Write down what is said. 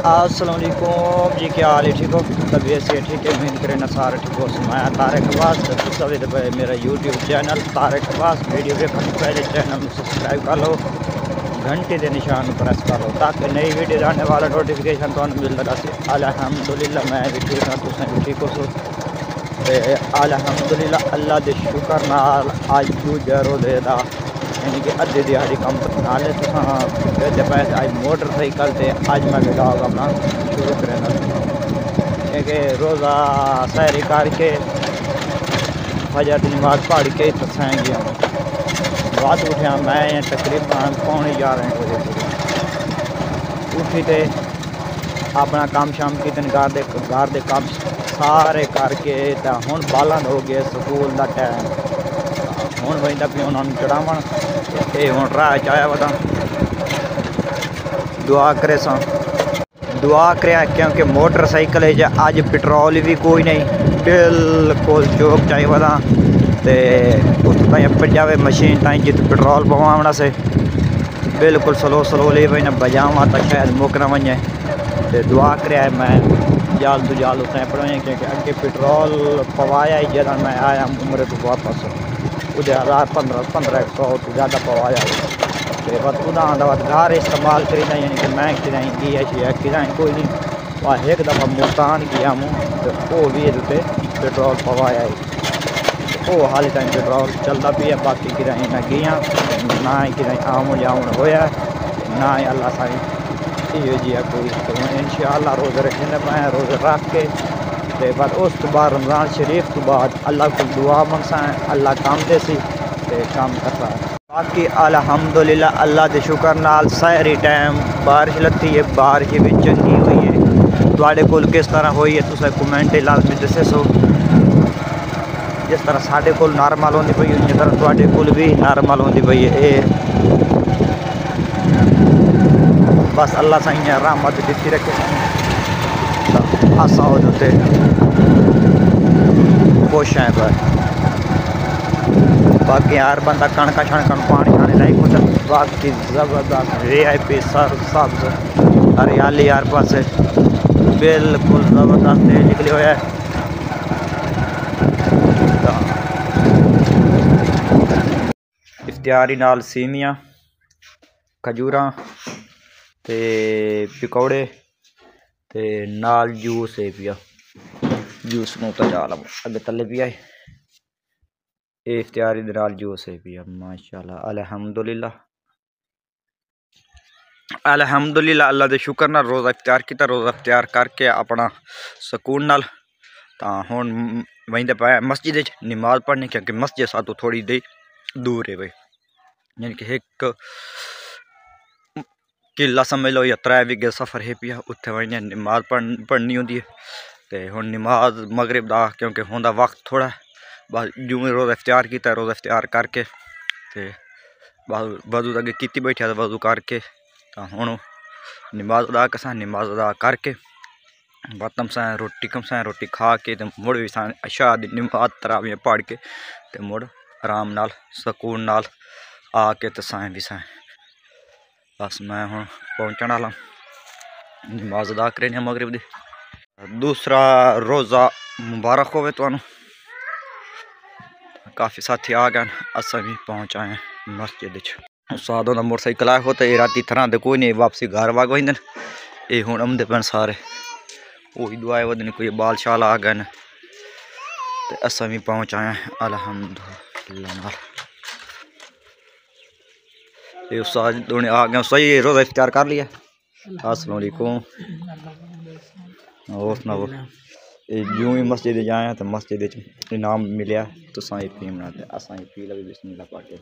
अस्सलाम वालेकुम जी, क्या हाल है? ठीक हो? तबीयत से ठीक है? उम्मीद करें सारे ठीक हो। मैं तारिक अब्बास, मेरा YouTube channel Tariq Abbas video के पहले चैनल में सब्सक्राइब कर लो, घंटे के निशान प्रेस कर लो ताकि नई वीडियो आने वाला नोटिफिकेशन तो मिलता रहे। अल्हम्दुलिल्लाह मैं भी ठीक हाँ, तुसें भी ठीक हो। अल्हम्दुलिल्लाह अल्लाह के शुक्र नाल अज दूजा रोज़े का यानी कि अद्धे दिहाड़ी कम नाले तुम पैसे अज मोटरसाइकिल से अज मैं ब्लॉग अपना शुरू करना क्योंकि रोज़ा सैरी करके फजर की नमाज पढ़ के तसें गया बाद उठा मैं तकरीबन 11:15 बजे उठी थे अपना काम शाम की घर के काम सारे करके हूँ बालन हो गए स्कूल का टाइम हूँ बंदा भी उन्होंने चढ़ावन ये हूँ राह चाया वह दुआ करे दुआ करे क्योंकि मोटरसाइकिल अज पेट्रोल भी कोई नहीं बिल्कुल चौक चाहिए वह तो पंजाबे मशीन ताई जित पेट्रोल पवाना से बिल्कुल स्लो ले भाई बजावा तो शायद मुक न वजे तो दुआ करे मैं जल्द तो जल्द उतना पढ़ाई क्योंकि अगे पेट्रोल पवाया ही जरा मैं आया उम्र तो वापस उधे 1500 तो ज़्यादा पवाया तो बस उदा घर इस्तेमाल करीदा यानी कि मैं किराई दी है किराई कोई नहीं एक दफ़ा मुल्तान किया मुँह तो वो भी ये पेट्रोल पवाया वो हाल टाइम पेट्रोल चलता भी है बाकी किराई ना गया ना ही किराई आम जाउन होया ना ही अल्लाह साई इो जी कोई तो इंशाअल्लाह रोज़ रखे मैं रोज़ रख के बाद उस तो बाद रमज़ान शरीफ तो बाद अल्लाह को दुआ मंगसा अल्लाह काम दे सी काम करता बाकी अल्हम्दुलिल्लाह अल्लाह के शुक्र नाल सारी टाइम बारिश लत्ती है बारिश भी चंगी हुई है तुहाडे कोल किस तरह हुई है तुसें कमेंट लाजमी दसो जिस तरह साढ़े कोल नॉर्मल होती पई उस तरह तुहाडे कोल भी नॉर्मल होती पई है बस अल्लाह साईं रहमत दी रखे असा होते खुश हैं पर बाकी यार बंदा कणका शणक पानी शानी लाई कुछ बाकी जबरदस्त VIP सर सब्ज हरियाली यार पास बिल्कुल जबरदस्त निकले हुए है इफ्तियारी नाल सीमियां खजूरा ते पकौड़े ते नाल जूस है पिया जूस में तो जा अगे तले पिया ये इफ्तियारी दे नाल जूस है पिया माशाल्लाह अल्हम्दुलिल्लाह अल्लाह के शुक्र नाल रोज़ा इफ्तियार किया रोज़ा इफ्तियार करके अपना सुकून नाल तो हुण वहीं पाया मस्जिद नमाज पढ़नी क्योंकि मस्जिद सातों थोड़ी दे दूर है भाई यानी कि एक किला समझ लो या 3 वीघे सफ़र है पिया उत्थे वहीं नमाज पढ़नी होंगी है तो हुण नमाज मगरिब का क्योंकि होंदा वक्त थोड़ा बस जूँ रोज़ा इफ्तियार किया रोज़ा इफ्तियार करके तो वजू अगे की बैठा तो वजू करके तो हुण नमाज अदा कसा नमाज अदा करके बतम सा रोटी कमसा रोटी खा के तो मुड़ भी शाह दी नमाज तरावियां पढ़ के तो मुड़ आराम नाल सुकून नाल आके तो साएं भी साएं बस मैं हूँ पहुँचने वाला नमाज अदा करें मगरिब दी दूसरा रोज़ा मुबारक होवे तुहानू काफ़ी साथी आ गए असा भी पहुँच आए मस्जिद उस्ताद होंदा मोटरसाइकिल आया हो तो ये राती थरां दे कोई नहीं वापसी घर वाग वजन ये हूँ आमदे पैन सारे वही दुआए वदन कोई बाल शाल आ गए तो असा भी पहुँच आए अल्हम्दुलिल्लाह ये उस्ताद दोने आ गए सही रोज़ा इफ्तियार कर लिया अस्सलाम वालेकुम और सुनाओ जूँ ही मस्जिद जाए तो मस्जिद इनाम मिले तो साई पी बनाते असा पी लगे बिस्मिल्लाह पढ़ के